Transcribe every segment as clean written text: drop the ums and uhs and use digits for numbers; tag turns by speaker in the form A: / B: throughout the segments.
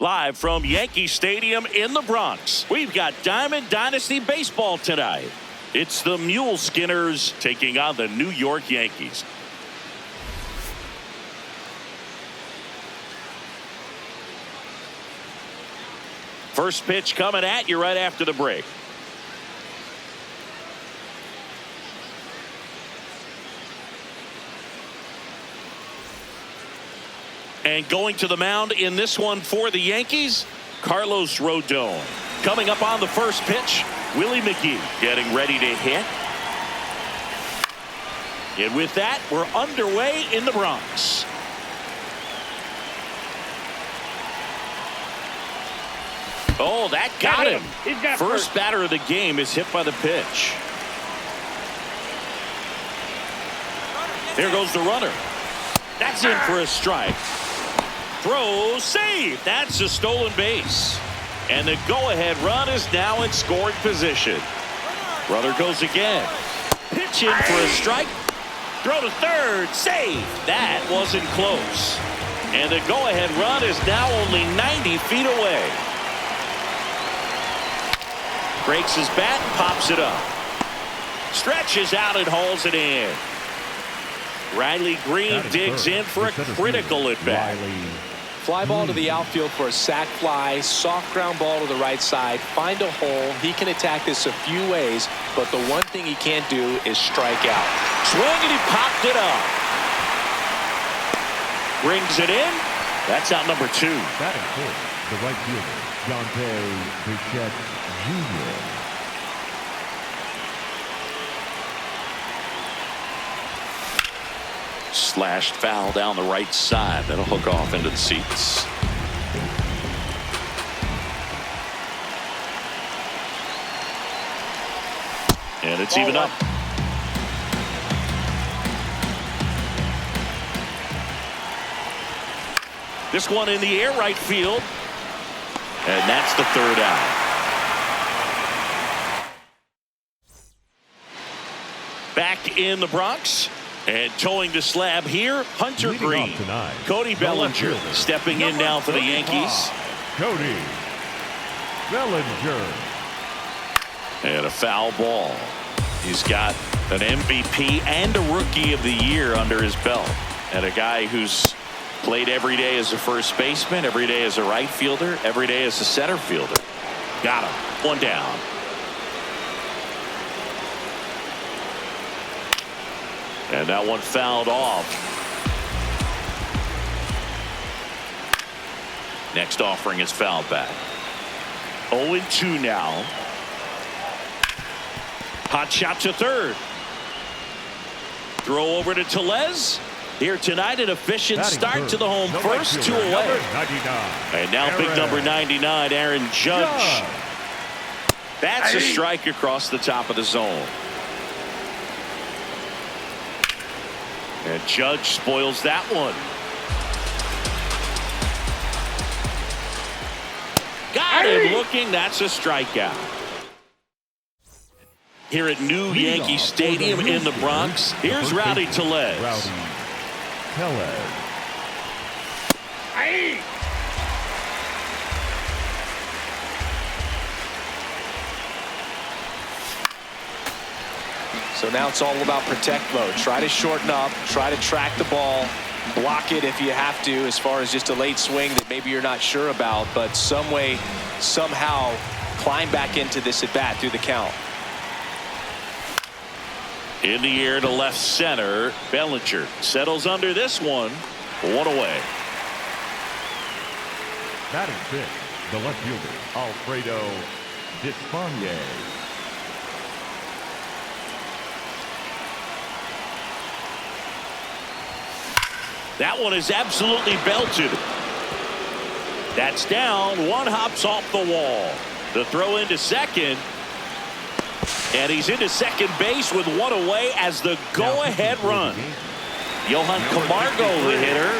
A: Live from Yankee Stadium in the Bronx, we've got Diamond Dynasty baseball tonight. It's the Mule Skinners taking on the New York Yankees. First pitch coming at you right after the break. And going to the mound in this one for the Yankees, Carlos Rodon. Coming up on the first pitch, Willie McGee getting ready to hit. And with that, we're underway in the Bronx. Oh, that got him. First batter of the game is hit by the pitch. Here goes the runner. That's in for a strike. Throw, save. That's a stolen base. And the go-ahead run is now in scoring position. Runner goes again. Pitch in for a strike. Throw to third, save. That wasn't close. And the go-ahead run is now only 90 feet away. Breaks his bat, pops it up. Stretches out and hauls it in. Riley Green digs in for a critical at bat.
B: Fly ball to the outfield for a sac fly. Soft ground ball to the right side. Find a hole. He can attack this a few ways, but the one thing he can't do is strike out.
A: Swing and he popped it up. Brings it in. That's out number 2.
C: Batting fourth, the right fielder, Dante Bichette Jr.
A: Slashed foul down the right side. That'll hook off into the seats. And it's even up. This one in the air right field. And that's the third out. Back in the Bronx. And towing the slab here, Hunter Green. Cody Bellinger stepping in now for the Yankees.
C: Cody Bellinger.
A: And a foul ball. He's got an MVP and a Rookie of the Year under his belt. And a guy who's played every day as a first baseman, every day as a right fielder, every day as a center fielder. Got him. One down. And that one fouled off. Next offering is fouled back. 0-2 now. Hot shot to third. Throw over to Tellez. Here tonight, an efficient start to the home first, 2 away. And now big number 99, Aaron Judge. That's a strike across the top of the zone. And Judge spoils that one. Got him looking. That's a strikeout. Here at New Yankee Stadium in the Bronx, here's Rowdy Tellez.
B: So now it's all about protect mode. Try to shorten up, try to track the ball, block it if you have to, as far as just a late swing that maybe you're not sure about, but some way, somehow climb back into this at bat through the count.
A: In the air to left center, Bellinger settles under this one. 1 away.
C: Batting fifth, the left fielder, Alfredo Despaigne.
A: That one is absolutely belted. That's down. One hops off the wall. The throw into second. And he's into second base with 1 away as the go-ahead run. Johan Camargo, the hitter.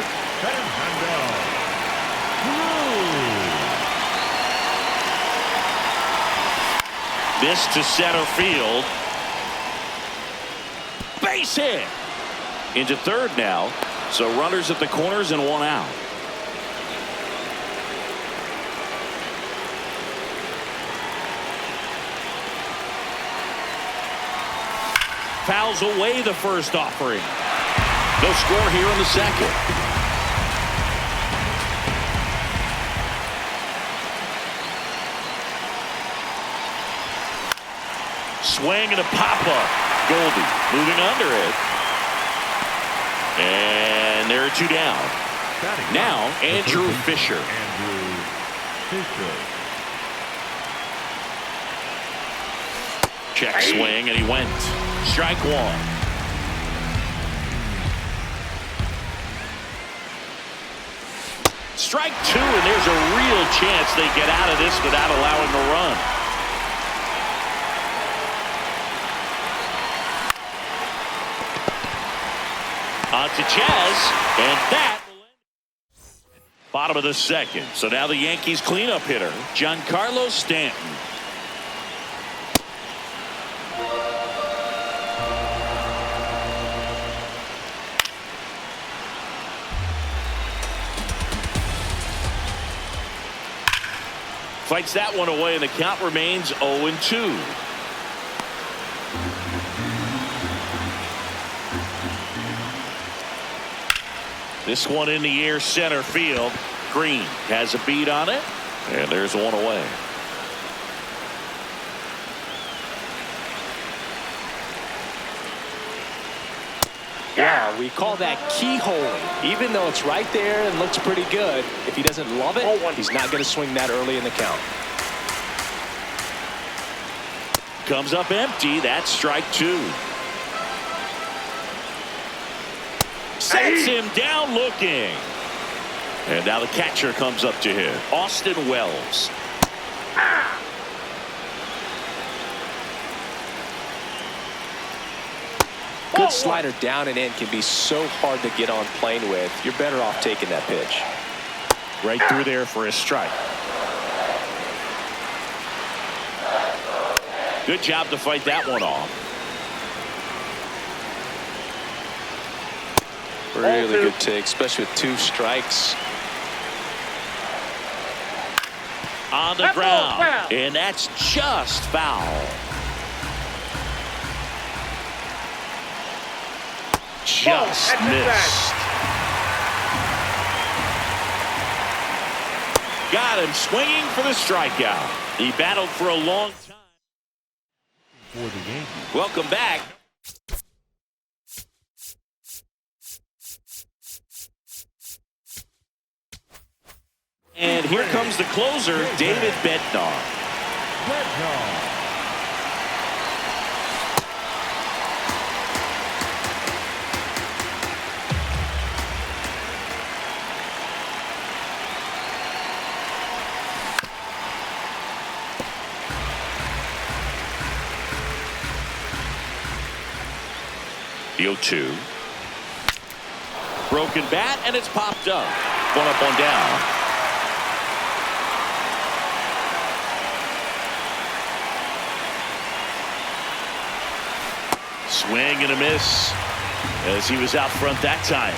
A: This to center field. Base hit. Into third now. So runners at the corners and 1 out. fouls away the first offering. No score here in the second. Swing and a pop-up. Goldie moving under it. And there are two down. Now, Andrew Fisher. Check swing, and he went. Strike one. Strike two, and there's a real chance they get out of this without allowing a run. On to Chaz, and that will end. Bottom of the second. So now the Yankees cleanup hitter, Giancarlo Stanton. Fights that one away, and the count remains 0-2. This one in the air, center field. Green has a beat on it, and there's one away.
B: Yeah, we call that keyholing. Even though it's right there and looks pretty good, if he doesn't love it, he's not going to swing that early in the count.
A: Comes up empty. That's strike two. Sets him down looking. And now the catcher comes up to him. Austin Wells.
B: Good slider down and in can be so hard to get on plane with. You're better off taking that pitch.
A: Right through there for a strike. Good job to fight that one off.
B: Really good take, especially with two strikes.
A: On the ground. And that's just foul. Just missed. Got him swinging for the strikeout. He battled for a long time.
C: For the Yankees.
A: Welcome back. And here comes the closer, David Bednar.
C: Bednar.
A: 0-2. Broken bat, and it's popped up. One up, one down. Swing and a miss as he was out front that time.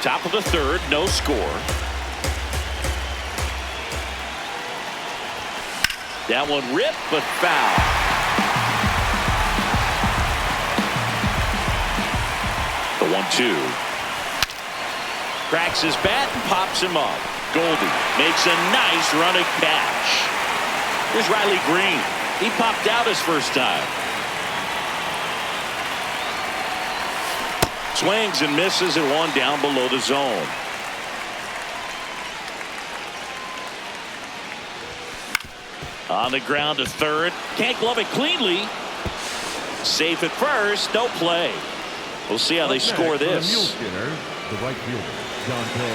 A: Top of the third, no score. That one ripped, but foul. The 1-2. Cracks his bat and pops him up. Goldie makes a nice running catch. Here's Riley Green. He popped out his first time. Swings and misses at one down below the zone. On the ground to third. Can't glove it cleanly. Safe at first. No play. We'll see how they score this.
C: The right fielder, Jr.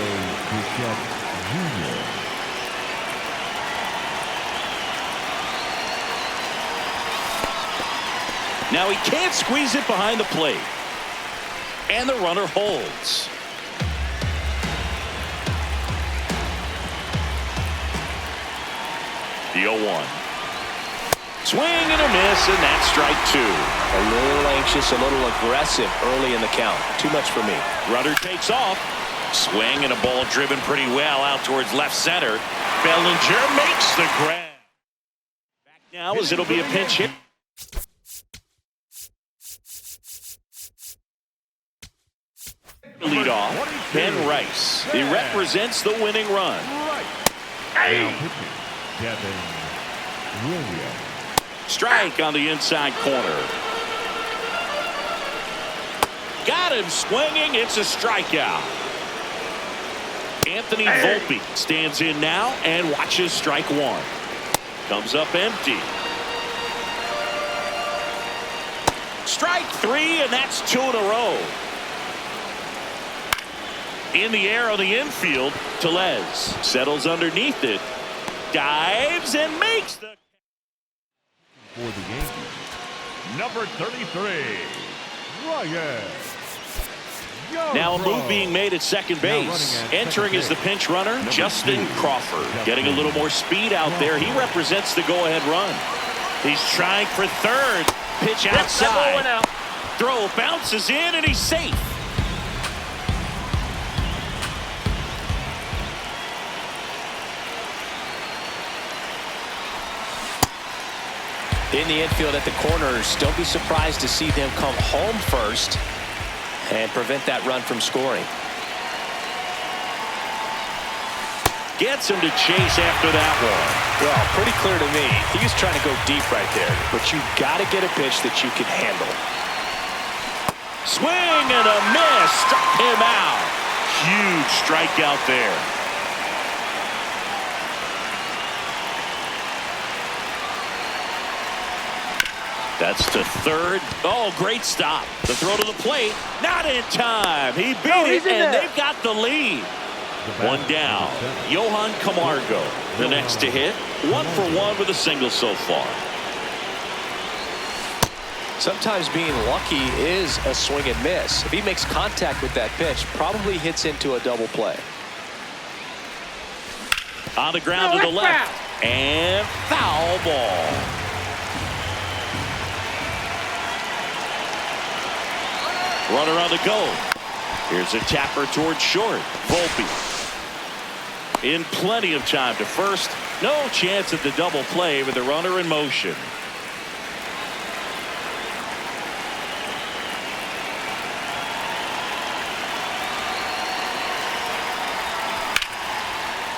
A: Now he can't squeeze it behind the plate. And the runner holds. The 0-1. Swing and a miss, and that's strike two.
B: A little anxious, a little aggressive early in the count. Too much for me.
A: Runner takes off. Swing and a ball driven pretty well out towards left center. Bellinger makes the grab. Now as it'll be a pinch hit. Lead off, Ben Rice. He represents the winning run.
C: Now pitching, Devin Williams.
A: Strike on the inside corner. Got him swinging. It's a strikeout. Anthony Volpe stands in now and watches strike one. Comes up empty. Strike three, and that's two in a row. In the air on the infield, Tellez settles underneath it, dives and makes the.
C: For the Yankees, number 33, Ryan.
A: Now a move being made at second base. Entering as the pinch runner, Justin Crawford. Getting a little more speed out there. He represents the go-ahead run. He's trying for third. Pitch outside. Throw bounces in, and he's safe.
B: In the infield at the corners, don't be surprised to see them come home first and prevent that run from scoring.
A: Gets him to chase after that one.
B: Well, pretty clear to me. He was trying to go deep right there, but you got to get a pitch that you can handle.
A: Swing and a miss. Struck him out. Huge strikeout there. That's to third. Oh, great stop. The throw to the plate. Not in time. He beat it, and they've got the lead. One down. Johan Camargo, the next to hit. 1 for 1 with a single so far.
B: Sometimes being lucky is a swing and miss. If he makes contact with that pitch, probably hits into a double play.
A: On the ground to the left. And foul ball. Runner on the go. Here's a tapper towards short. Volpe in plenty of time to first. No chance at the double play with the runner in motion.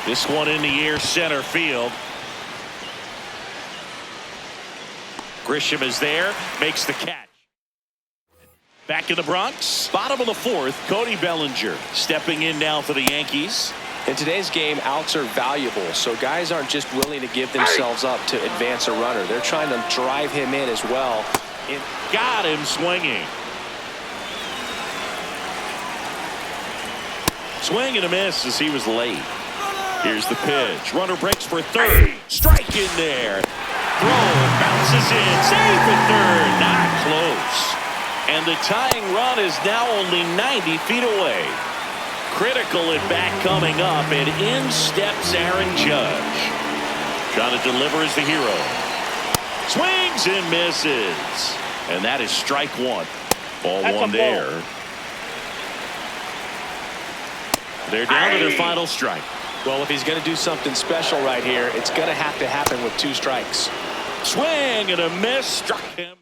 A: This one in the air center field. Grisham is there, makes the catch. Back in the Bronx, bottom of the fourth, Cody Bellinger stepping in now for the Yankees.
B: In today's game, outs are valuable, so guys aren't just willing to give themselves up to advance a runner. They're trying to drive him in as well.
A: It got him swinging. Swing and a miss as he was late. Here's the pitch. Runner breaks for third. Strike in there. Throw bounces in. Safe at third. Not close. And the tying run is now only 90 feet away. Critical at bat coming up, and in steps Aaron Judge. Trying to deliver as the hero. Swings and misses. And that is strike one. Ball one there. They're down to their final strike.
B: Well, if he's going to do something special right here, it's going to have to happen with 2 strikes.
A: Swing and a miss. Struck him.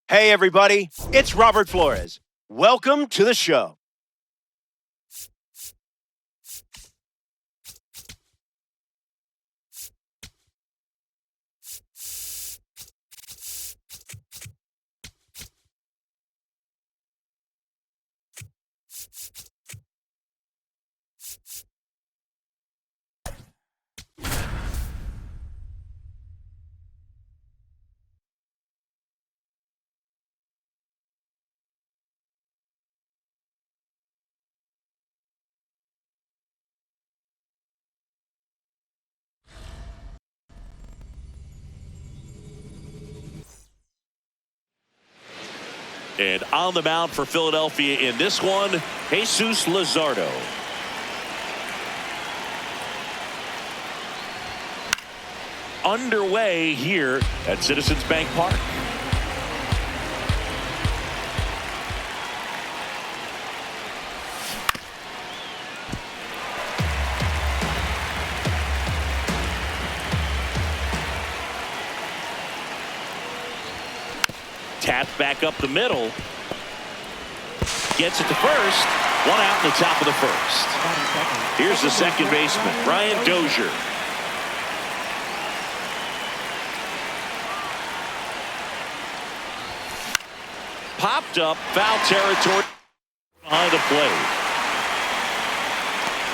D: Hey, everybody, it's Robert Flores. Welcome to the show.
A: And on the mound for Philadelphia in this one, Jesus Luzardo. Underway here at Citizens Bank Park. Tapped back up the middle. Gets it to first. One out in the top of the first. Here's the second baseman, Brian Dozier. Popped up, foul territory behind the plate.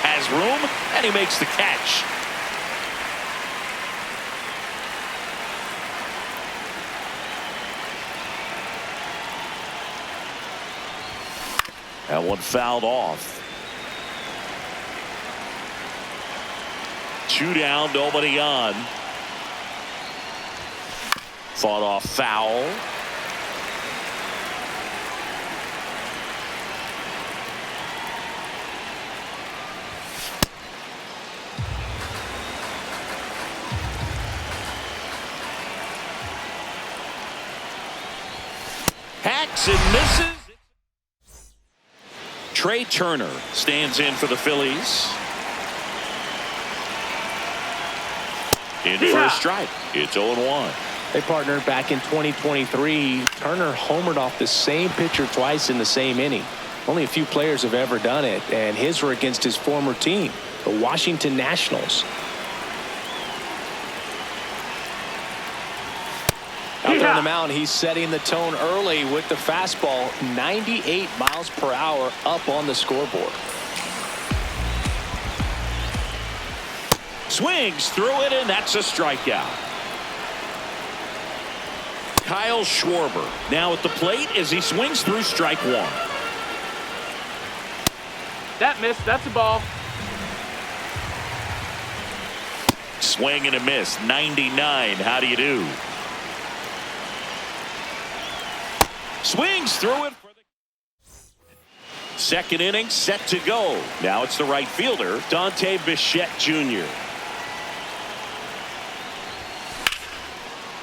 A: Has room, and he makes the catch. That one fouled off. 2 down, nobody on. Fought off foul. Hacks and misses. Trey Turner stands in for the Phillies. In for a strike. It's 0-1.
B: They partnered back in 2023. Turner homered off the same pitcher twice in the same inning. Only a few players have ever done it, and his were against his former team, the Washington Nationals. Out there on the mound, he's setting the tone early with the fastball, 98 miles per hour up on the scoreboard.
A: Swings through it, and that's a strikeout. Kyle Schwarber now at the plate as he swings through strike one.
E: That missed. That's a ball.
A: Swing and a miss. 99. How do you do? Swings through it for the second inning, set to go. Now it's the right fielder, Dante Bichette Jr.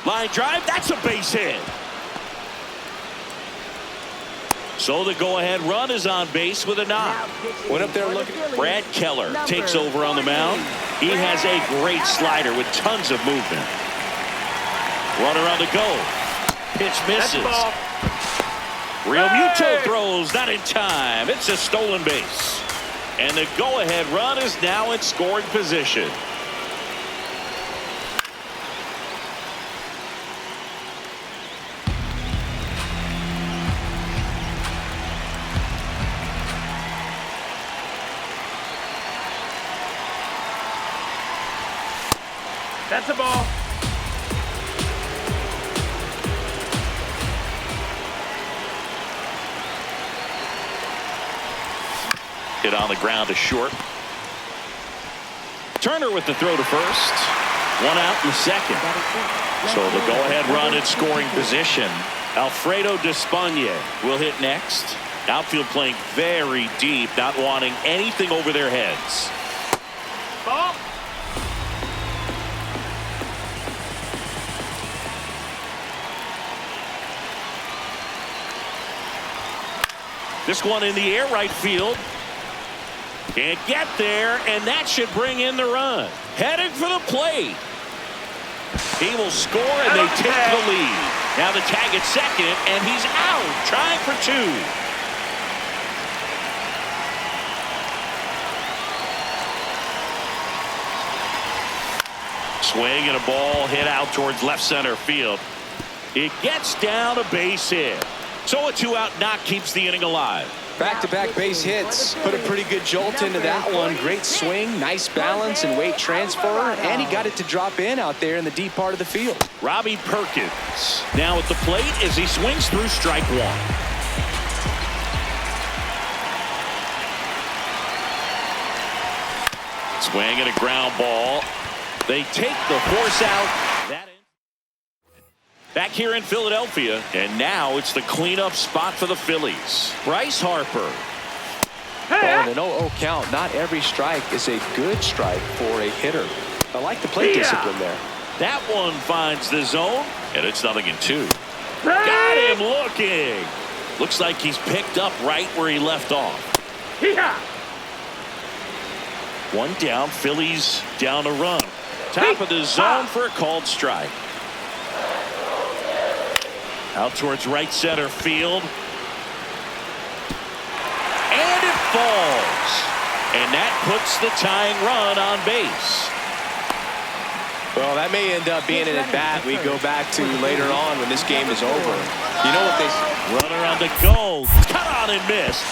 A: Line drive, that's a base hit. So the go-ahead run is on base with a knock.
B: Went up there looking.
A: Brad Keller takes over on the mound. He has a great slider with tons of movement. Runner on the go. Pitch misses. Real Muto throws, not in time. It's a stolen base. And the go-ahead run is now in scoring position.
E: That's a ball.
A: Hit on the ground to short. Turner with the throw to first. One out in the second. So the go-ahead run in scoring position. Alfredo Despaigne will hit next. Outfield playing very deep, not wanting anything over their heads.
E: Ball.
A: This one in the air, right field. Can't get there, and that should bring in the run. Heading for the plate. He will score, and they take the lead. Now the tag at second, and he's out, trying for two. Swing and a ball hit out towards left center field. It gets down a base hit. So a two-out knock keeps the inning alive.
B: Back-to-back base hits. Put a pretty good jolt into that one. Great swing, nice balance and weight transfer, and he got it to drop in out there in the deep part of the field.
A: Robbie Perkins now at the plate as he swings through strike one. Swing and a ground ball. They take the force out. Back here in Philadelphia, and now it's the cleanup spot for the Phillies. Bryce Harper.
B: Ball in an 0-0 count. Not every strike is a good strike for a hitter. I like the plate discipline there.
A: That one finds the zone, and it's 0-2. Got him looking. Looks like he's picked up right where he left off. One down, Phillies down a run. Top of the zone for a called strike. Out towards right center field. And it falls. And that puts the tying run on base.
B: Well, that may end up being an at-bat we go back to later on when this game is over. You know what they say?
A: Runner on the go. Cut on and missed.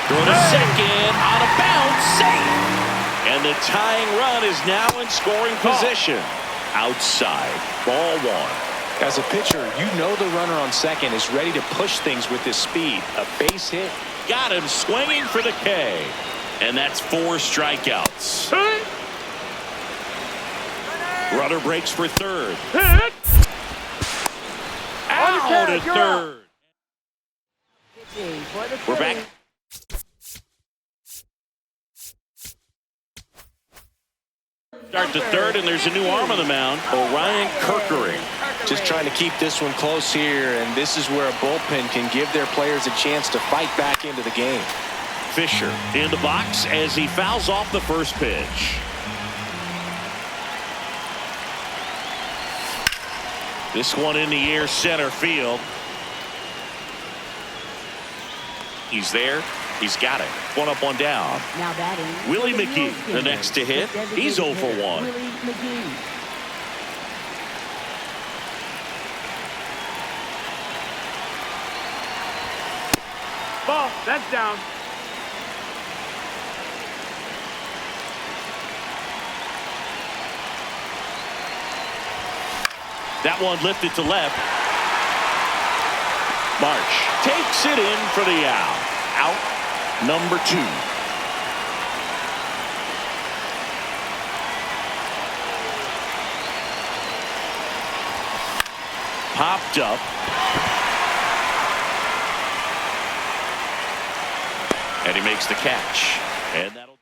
A: Throw to second. On a bounce. Safe. And the tying run is now in scoring position. Outside. Ball one.
B: As a pitcher, you know the runner on second is ready to push things with his speed. A base hit.
A: Got him swinging for the K. And that's 4 strikeouts. Runner breaks for third. Out at third. We're back. Start to third, and there's a new arm on the mound. Orion Kirkering.
B: Just trying to keep this one close here, and this is where a bullpen can give their players a chance to fight back into the game.
A: Fisher in the box as he fouls off the first pitch. This one in the air center field. He's there. He's got it. One up, one down.
F: Now batting,
A: Willie McGee, the next to hit. He's 0 for 1.
F: Willie McGee.
E: Ball. That's down.
A: That one lifted to left. March takes it in for the out. Out number 2. Popped up. And he makes the catch. And that'll do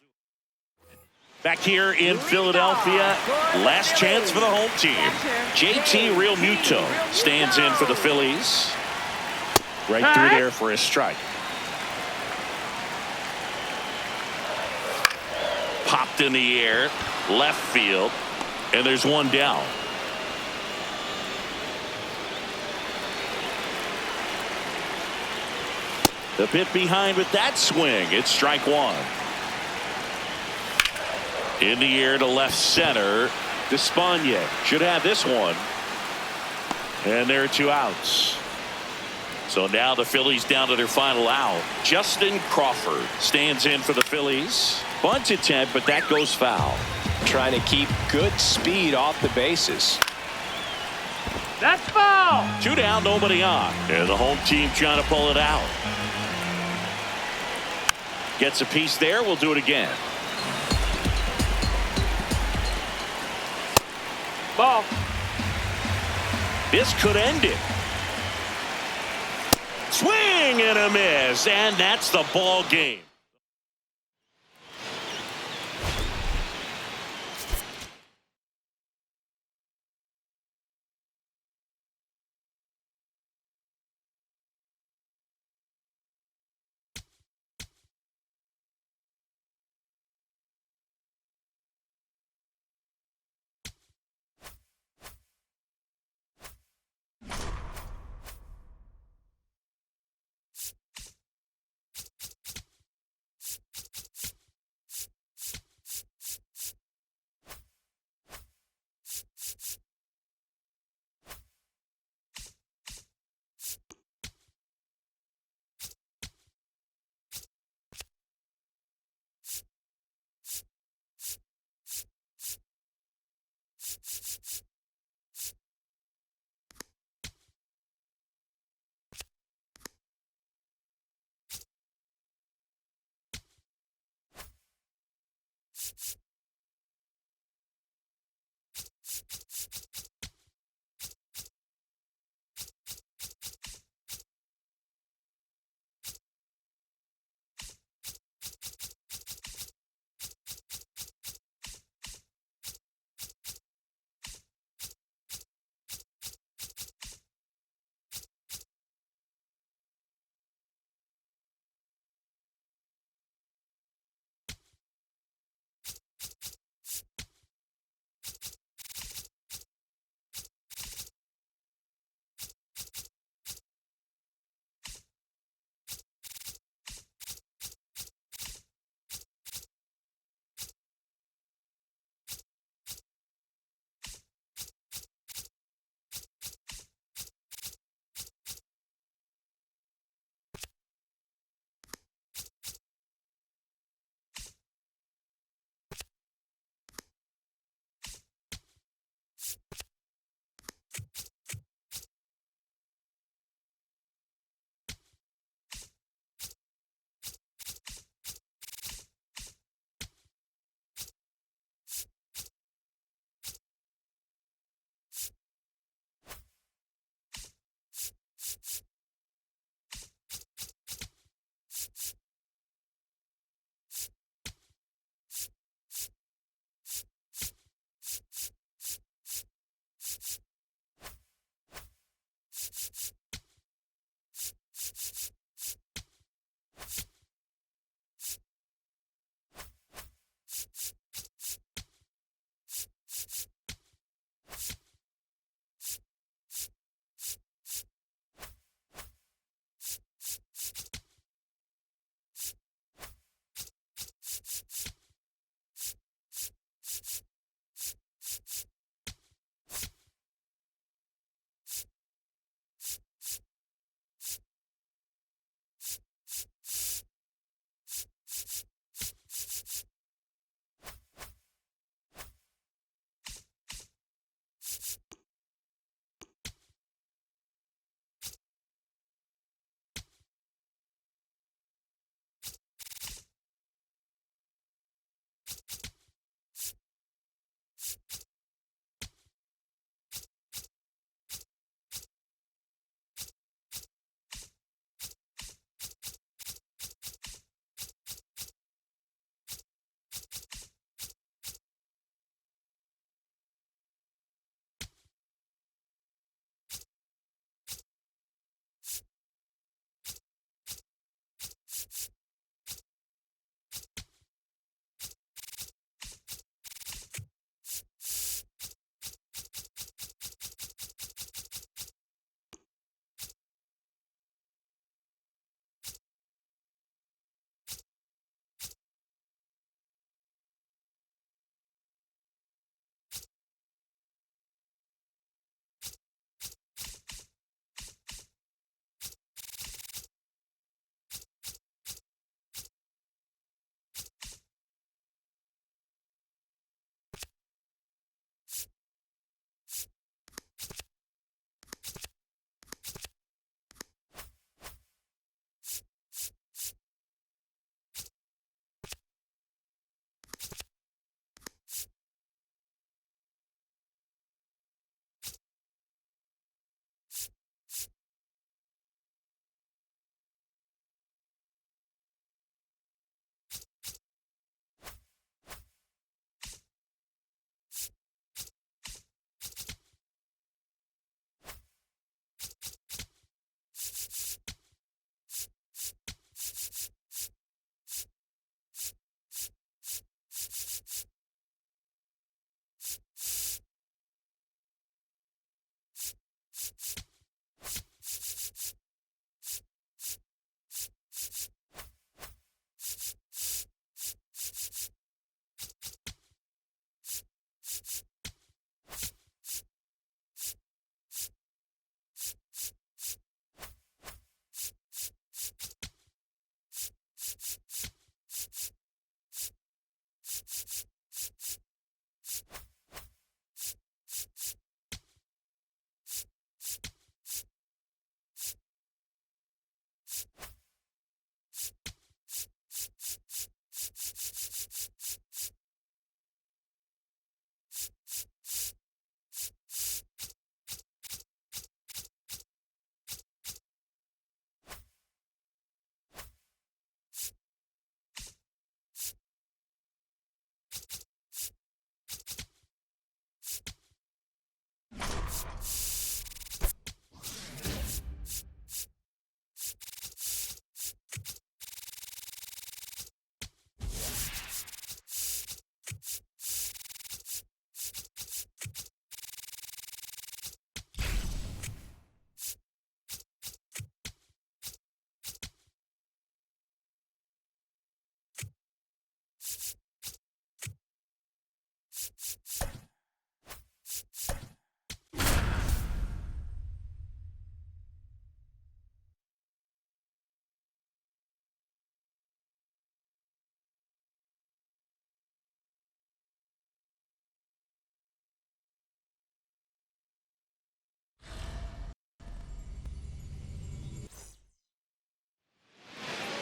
A: it. Back here in Philadelphia, last chance for the home team. JT Realmuto stands in for the Phillies. Right through there for a strike. Popped in the air, left field, and there's one down. The bit behind with that swing. It's strike 1. In the air to left center. Despaigne should have this one. And there are 2 outs. So now the Phillies down to their final out. Justin Crawford stands in for the Phillies. Bunt attempt, but that goes foul.
B: Trying to keep good speed off the bases.
E: That's foul.
A: 2 down, nobody on. And the home team trying to pull it out. Gets a piece there. We'll do it again.
E: Ball.
A: This could end it. Swing and a miss, and that's the ball game.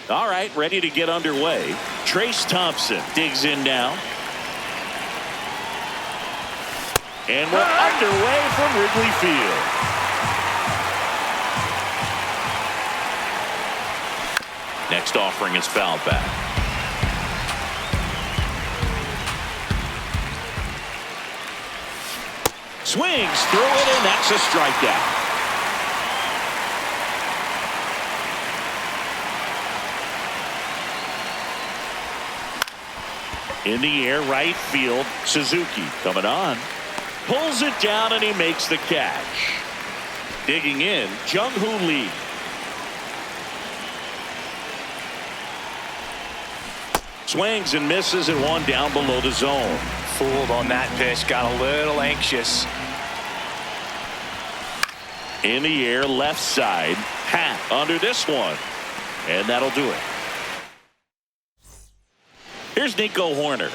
A: All right, ready to get underway. Trace Thompson digs in now. And we're underway from Wrigley Field. Next offering is fouled back. Swings through it, and that's a strikeout. In the air, right field, Suzuki coming on. Pulls it down, and he makes the catch. Digging in, Jung-Hoo Lee. Swings and misses at one down below the zone.
B: Fooled on that pitch, got a little anxious.
A: In the air, left side, Hat under this one. And that'll do it. Here's Nico Horner.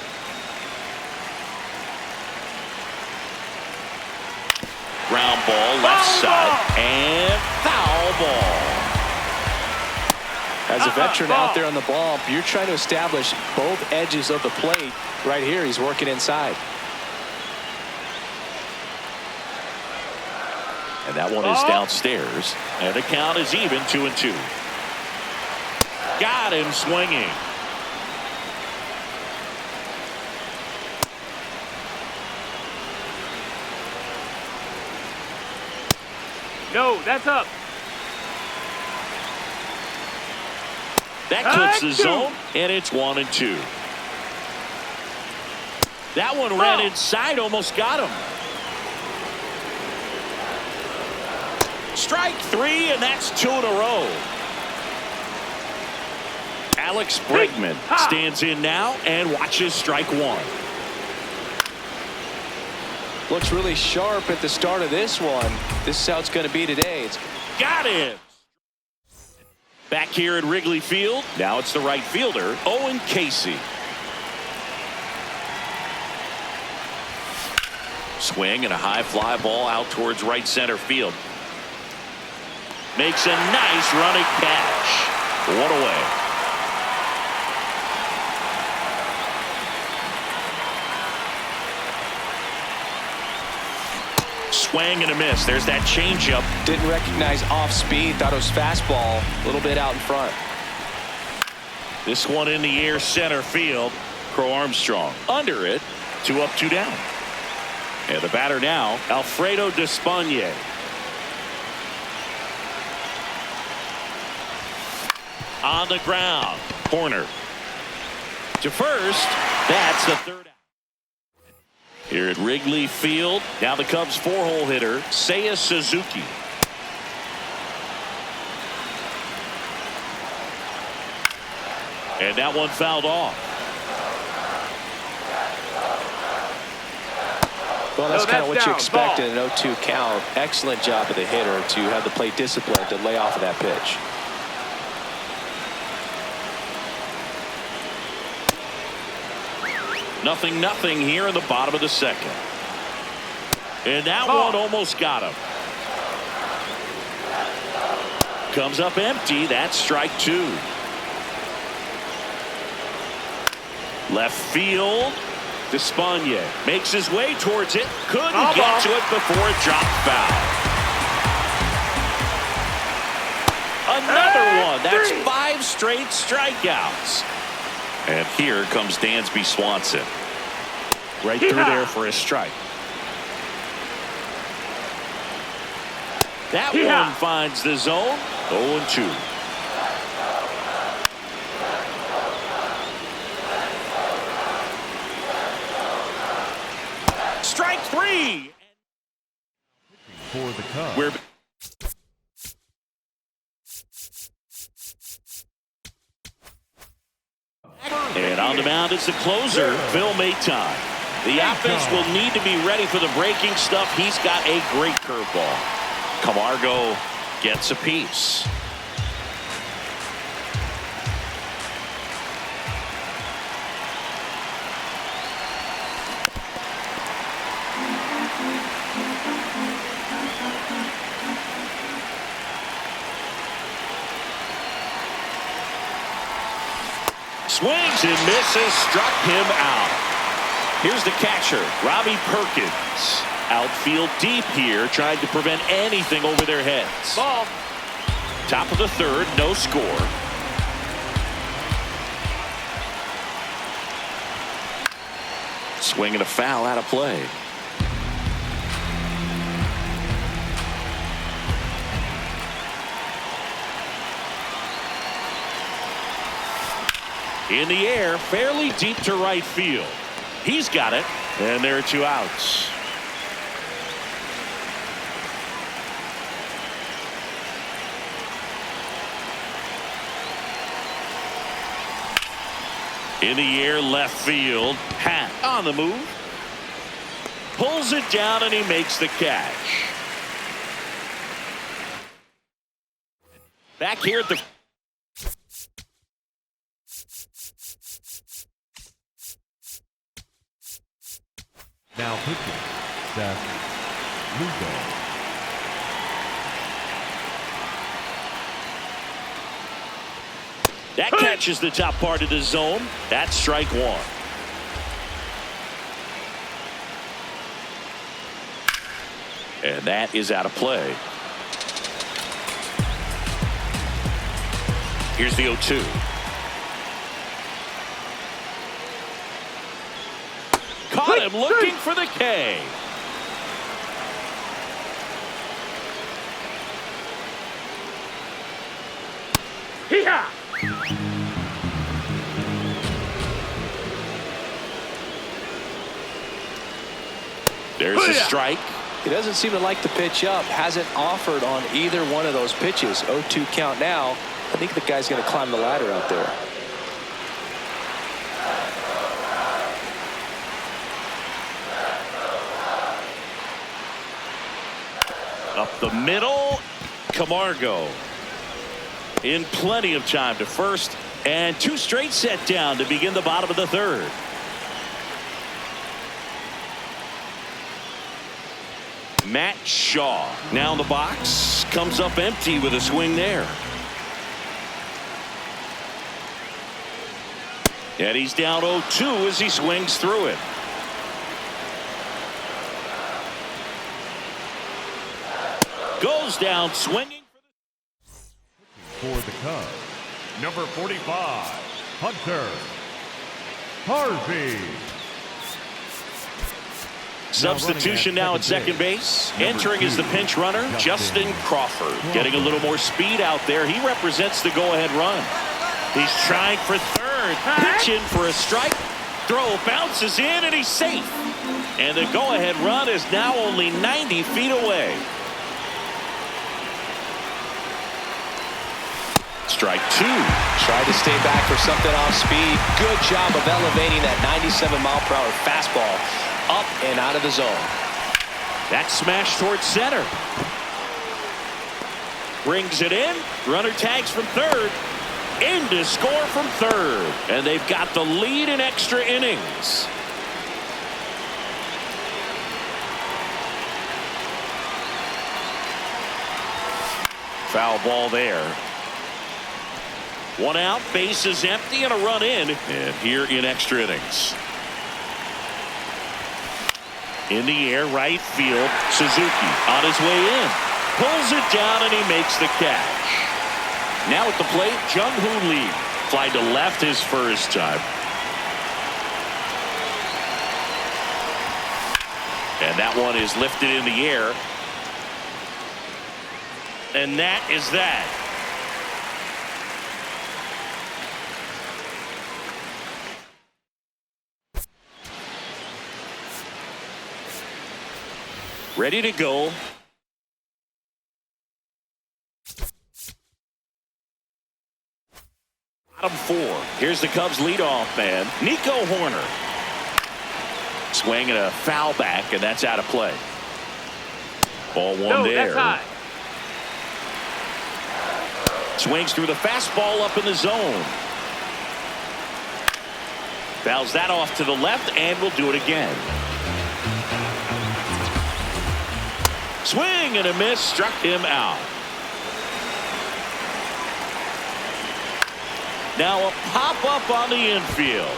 A: Ground ball, left side, and foul ball.
B: As a veteran out there on the ball, you're trying to establish both edges of the plate. Right here, he's working inside.
A: And that one is downstairs. And the count is even, 2-2. Got him swinging.
E: No, that's up.
A: That clips the zone, and it's 1-2. That one ran inside, almost got him. Strike 3, and that's 2 in a row. Alex Bregman stands in now and watches strike 1.
B: Looks really sharp at the start of this one. This is how it's going to be today.
A: Got him. Back here at Wrigley Field, now it's the right fielder, Owen Casey. Swing and a high fly ball out towards right center field. Makes a nice running catch. One away. Swing and a miss. There's that changeup.
B: Didn't recognize off speed. Thought it was fastball. A little bit out in front.
A: This one in the air, center field. Crow Armstrong under it. 2 up, 2 down. And the batter now, Alfredo Despaigne. On the ground. Corner. To first. That's the third out. Here at Wrigley Field, now the Cubs 4-hole hitter, Seiya Suzuki. And that one fouled off.
B: Well, that's kind of what you expect in an 0-2 count. Excellent job of the hitter to have the plate discipline to lay off of that pitch.
A: Nothing here in the bottom of the second. And that one almost got him. Comes up empty. That's strike 2. Left field. Despaigne makes his way towards it. Couldn't get to it before it dropped foul. Another one. That's 5 straight strikeouts. And here comes Dansby Swanson. Right through there for a strike. That one finds the zone. 0-2. Strike 3.
C: For the Cubs.
A: We're and on the mound is the closer, Phil Maton. The offense will need to be ready for the breaking stuff. He's got a great curveball. Camargo gets a piece. Swings and misses, struck him out. Here's the catcher, Robbie Perkins. Outfield deep here, trying to prevent anything over their heads.
E: Ball.
A: Top of the third, no score. Swing and a foul out of play. In the air, fairly deep to right field. He's got it, and there are 2 outs. In the air, left field. Hat on the move. Pulls it down, and he makes the catch. Back here at the...
C: Now pitching, Seth Lugo.
A: That catches the top part of the zone. That's strike 1. And that is out of play. Here's the 0-2. Caught him looking for the K.
E: Hee-haw!
A: There's a strike.
B: He doesn't seem to like the pitch up. Hasn't offered on either one of those pitches. 0-2 count now. I think the guy's going to climb the ladder out there.
A: Up the middle, Camargo. In plenty of time to first, and 2 straight set down to begin the bottom of the third. Matt Shaw now in the box, comes up empty with a swing there. And he's down 0-2 as he swings through it. Goes down swinging
C: For the Cubs, number 45, Hunter Harvey.
A: Substitution now at second base. Entering is the pinch runner, Justin Crawford. Getting a little more speed out there. He represents the go-ahead run. He's trying for third. Pitch in for a strike. Throw bounces in, and he's safe. And the go-ahead run is now only 90 feet away. Strike 2.
B: Tried to stay back for something off speed. Good job of elevating that 97-mile-per-hour fastball up and out of the zone.
A: That smash towards center. Brings it in. Runner tags from third. In to score from third. And they've got the lead in extra innings. Foul ball there. 1 out, base is empty, and a run in. And here in extra innings. In the air, right field, Suzuki on his way in. Pulls it down, and he makes the catch. Now at the plate, Jung-Hoo Lee. Fly to left his first time. And that one is lifted in the air. And that is that. Ready to go. Bottom 4. Here's the Cubs leadoff man, Nico Horner. Swing and a foul back, and that's out of play. Ball 1 there.
E: That's high.
A: Swings through the fastball up in the zone. Fouls that off to the left, and will do it again. Swing and a miss, struck him out. Now a pop-up on the infield.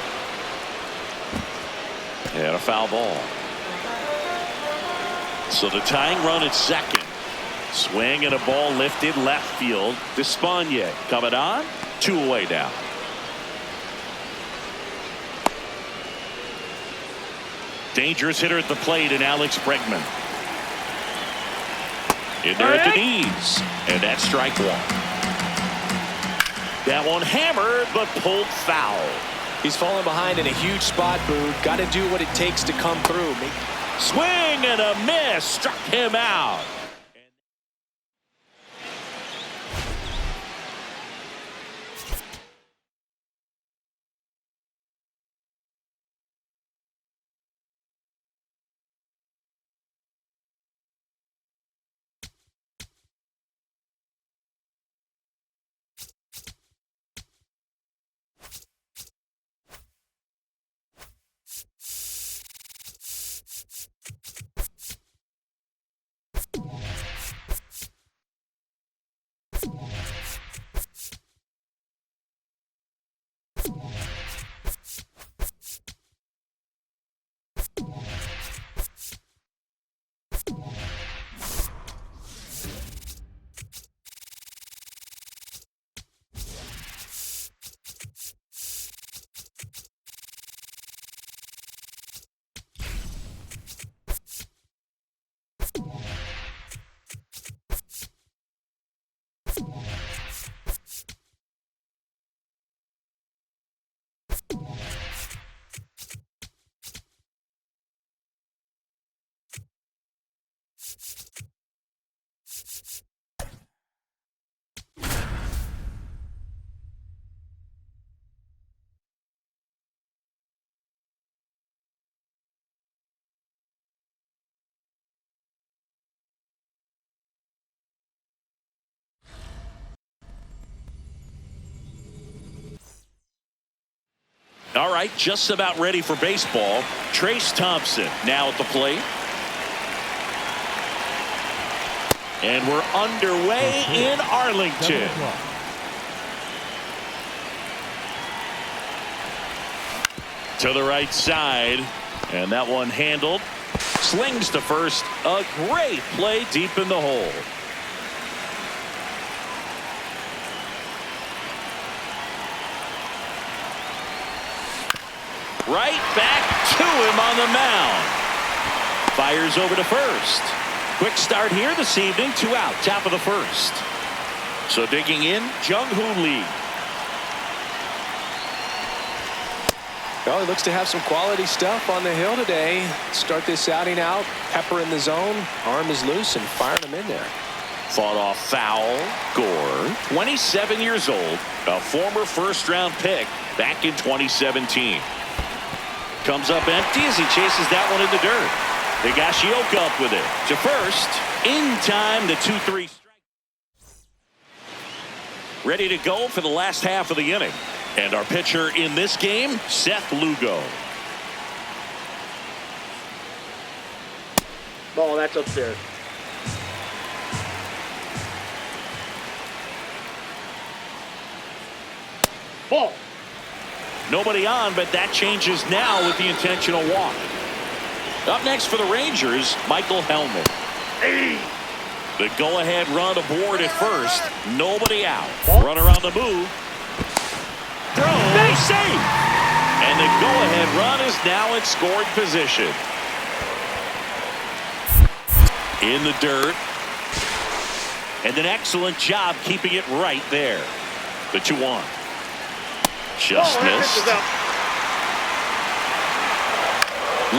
A: And a foul ball. So the tying run at second. Swing and a ball lifted left field. Despaigne coming on. 2 away now. Dangerous hitter at the plate in Alex Bregman. In there at the knees. And that's strike 1. That one hammered but pulled foul.
B: He's falling behind in a huge spot, Boone. Got to do what it takes to come through.
A: Swing and a miss. Struck him out. All right, just about ready for baseball. Trace Thompson now at the plate. And we're underway in Arlington. To the right side. And that one handled. Slings to first. A great play deep in the hole. Right back to him on the mound. Fires over to first. Quick start here this evening. 2 out. Top of the first. So digging in, Jung-Hoo Lee.
B: Well, he looks to have some quality stuff on the hill today. Start this outing out. Pepper in the zone. Arm is loose and firing him in there.
A: Fought off foul. Gore, 27 years old. A former first-round pick back in 2017. Comes up empty as he chases that one in the dirt. Higashioka up with it. To first. In time, the 2-3 strike. Ready to go for the last half of the inning. And our pitcher in this game, Seth Lugo.
E: Ball, that's upstairs. Ball.
A: Nobody on, but that changes now with the intentional walk. Up next for the Rangers, Michael Hellman.
E: Hey.
A: The go-ahead run aboard at first. Nobody out. Runner on the move. Throw, safe. And the go-ahead run is now in scoring position. In the dirt. And an excellent job keeping it right there. The 2-1. Just missed.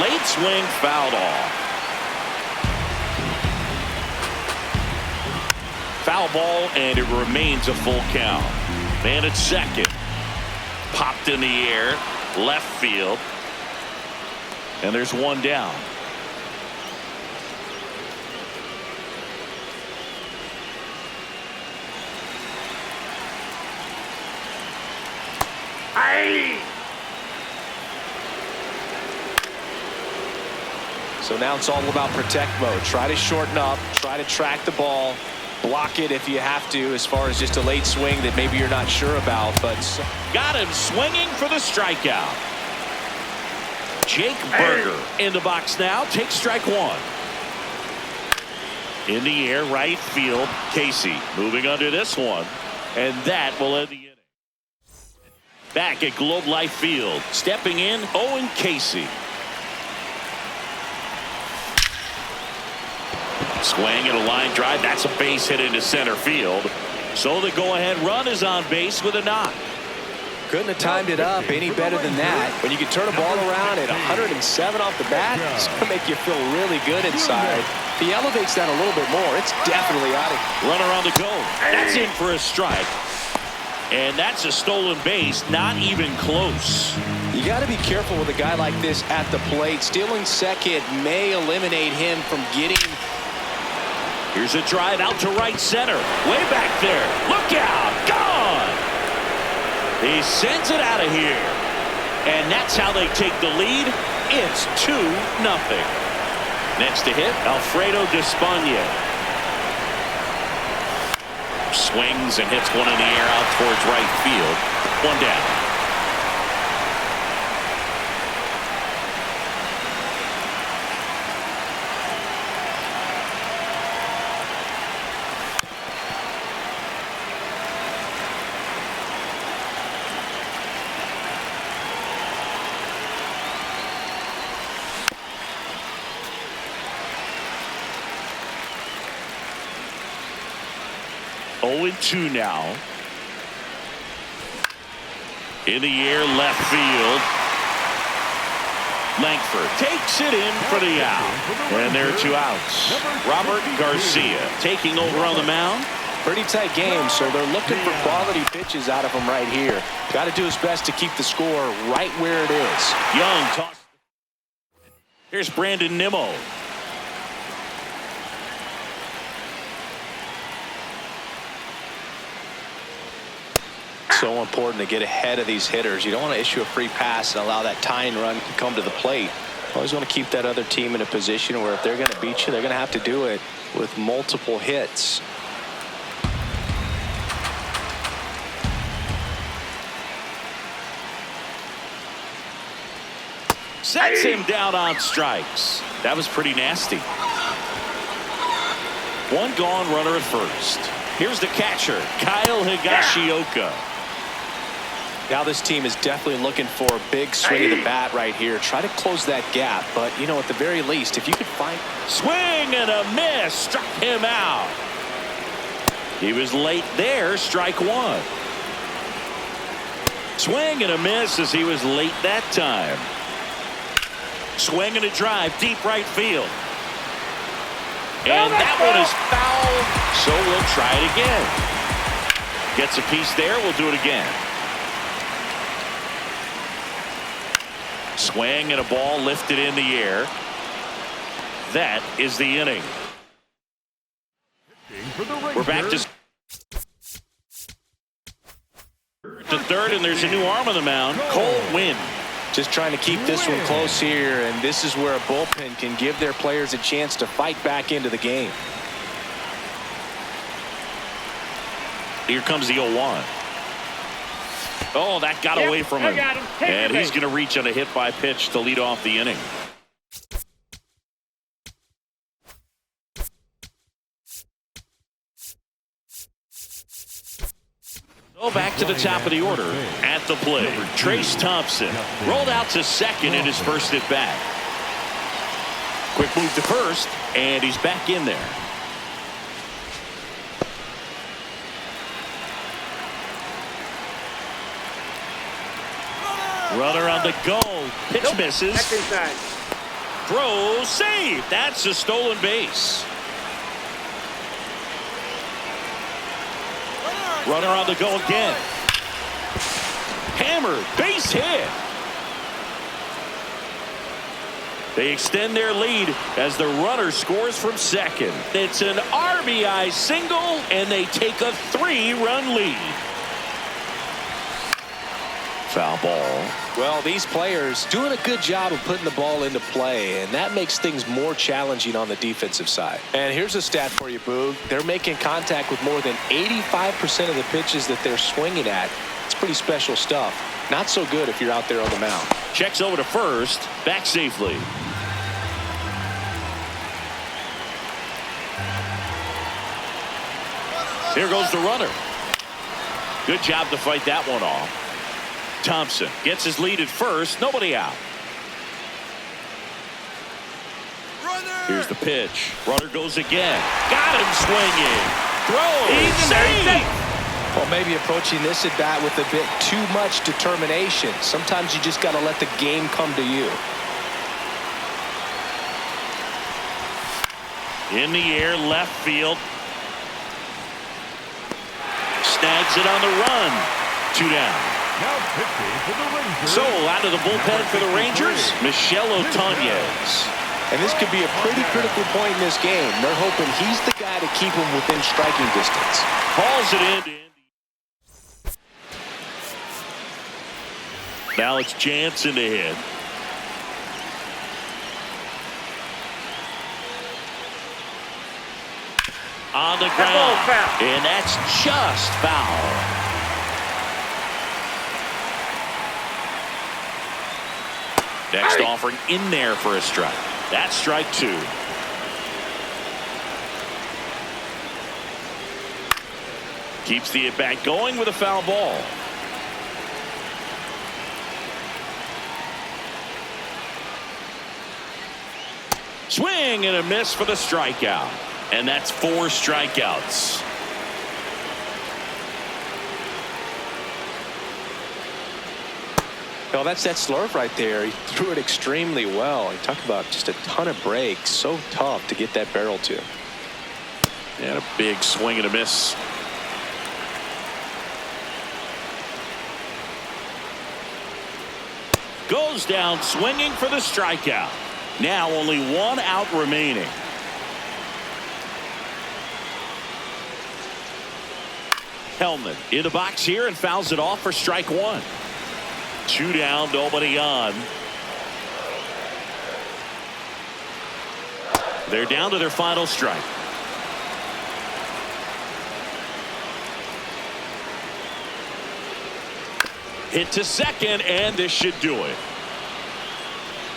A: Late swing fouled off. Foul ball, and it remains a full count. Man at second. Popped in the air. Left field. And there's one down.
E: Aye.
B: So now it's all about protect mode. Try to shorten up. Try to track the ball. block it if you have to, as far as just a late swing that maybe you're not sure about. But
A: got him swinging for the strikeout. Jake Berger in the box now. Takes strike one. In the air, right field. Casey moving under this one, and that will end the inning. Back at Globe Life Field, stepping in, Owen Casey. Swing and a line drive. That's a base hit into center field. So the go-ahead run is on base with a knock.
B: Couldn't have timed it up any better than that. When you can turn a ball around at 107 off the bat, it's going to make you feel really good inside. If he elevates that a little bit more, it's definitely out of here.
A: Runner on the go. That's in for a strike. And that's a stolen base, not even close.
B: You got to be careful with a guy like this at the plate. Stealing second may eliminate him from getting.
A: Here's a drive out to right center. Way back there. Look out. Gone. He sends it out of here. And that's how they take the lead. It's 2-0. Next to hit, Alfredo Despaigne. Swings and hits one in the air out towards right field. One down. Oh, 2 now. In the air, left field. Langford takes it in for the out. And there are 2 outs. Robert Garcia taking over on the mound.
B: Pretty tight game, so they're looking for quality pitches out of him right here. Got to do his best to keep the score right where it is.
A: Young toss. Here's Brandon Nimmo.
B: So important to get ahead of these hitters. You don't want to issue a free pass and allow that tying run to come to the plate. Always want to keep that other team in a position where if they're going to beat you, they're going to have to do it with multiple hits.
A: Sets him down on strikes. That was pretty nasty. 1 gone, runner at first. Here's the catcher, Kyle Higashioka.
B: Now this team is definitely looking for a big swing of the bat right here. Try to close that gap, but you know, at the very least, if you could find.
A: Swing and a miss, struck him out. He was late there, strike 1. Swing and a miss as he was late that time. Swing and a drive, deep right field. And that one is foul, so we'll try it again. Gets a piece there, we'll do it again. Swing and a ball lifted in the air. That is the inning. We're back to third, and there's a new arm on the mound, Cole Winn.
B: Just trying to keep this one close here, and this is where a bullpen can give their players a chance to fight back into the game.
A: Here comes the 0-1. Oh, that got away from him. And he's going to reach on a hit by pitch to lead off the inning. So back to the top of the order. At the plate, Trace Thompson rolled out to second in his first at bat. Quick move to first, and he's back in there. Runner on the go. Pitch misses. Throw saved. That's a stolen base. Runner on the go again. Hammered. Base hit. They extend their lead as the runner scores from second. It's an RBI single, and they take a 3-run lead. Foul ball.
B: Well, these players doing a good job of putting the ball into play, and that makes things more challenging on the defensive side. And here's a stat for you, Boog. They're making contact with more than 85% of the pitches that they're swinging at. It's pretty special stuff. Not so good if you're out there on the mound.
A: Checks over to first. Back safely. Here goes the runner. Good job to fight that one off. Thompson gets his lead at first. Nobody out. Here's the pitch. Runner goes again. Got him swinging. Throw. Save.
B: Well, maybe approaching this at bat with a bit too much determination. Sometimes you just got to let the game come to you.
A: In the air, left field. Snags it on the run. 2 down.
C: Now pitching for the Rangers.
A: So out of the bullpen for the Rangers, Michel Otañez.
B: And this could be a pretty critical point in this game. They're hoping he's the guy to keep him within striking distance.
A: Calls it in. Now it's Jansen to hit. On the ground. And that's just foul. Next offering in there for a strike. That's strike 2. Keeps the at-bat going with a foul ball. Swing and a miss for the strikeout. And that's 4 strikeouts.
B: Well, that's that slurve right there. He threw it extremely well. He talked about just a ton of breaks. So tough to get that barrel to.
A: And a big swing and a miss. Goes down swinging for the strikeout. Now only 1 out remaining. Hellman in the box here and fouls it off for strike 1. 2 down, nobody on. They're down to their final strike. Hit to second, and this should do it.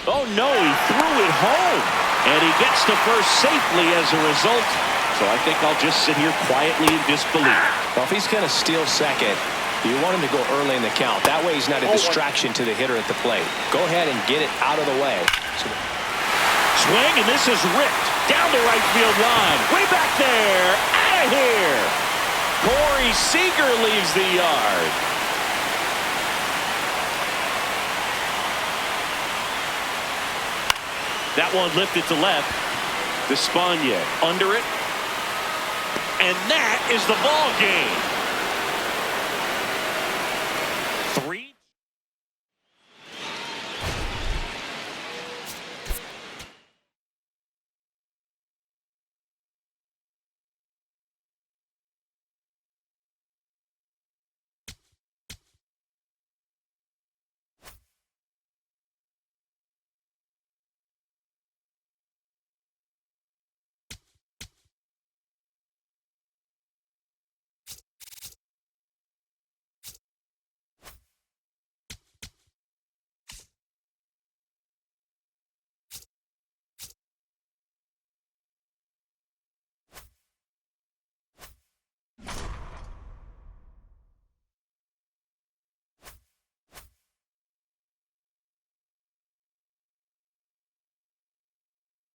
A: Oh no, he threw it home, and he gets to first safely as a result. So I think I'll just sit here quietly in disbelief.
B: Well, if he's going to steal second, you want him to go early in the count. That way he's not a distraction to the hitter at the plate. Go ahead and get it out of the way.
A: Swing, and this is ripped down the right field line. Way back there, out of here. Corey Seager leaves the yard. That one lifted to left. Despagne under it. And that is the ball game.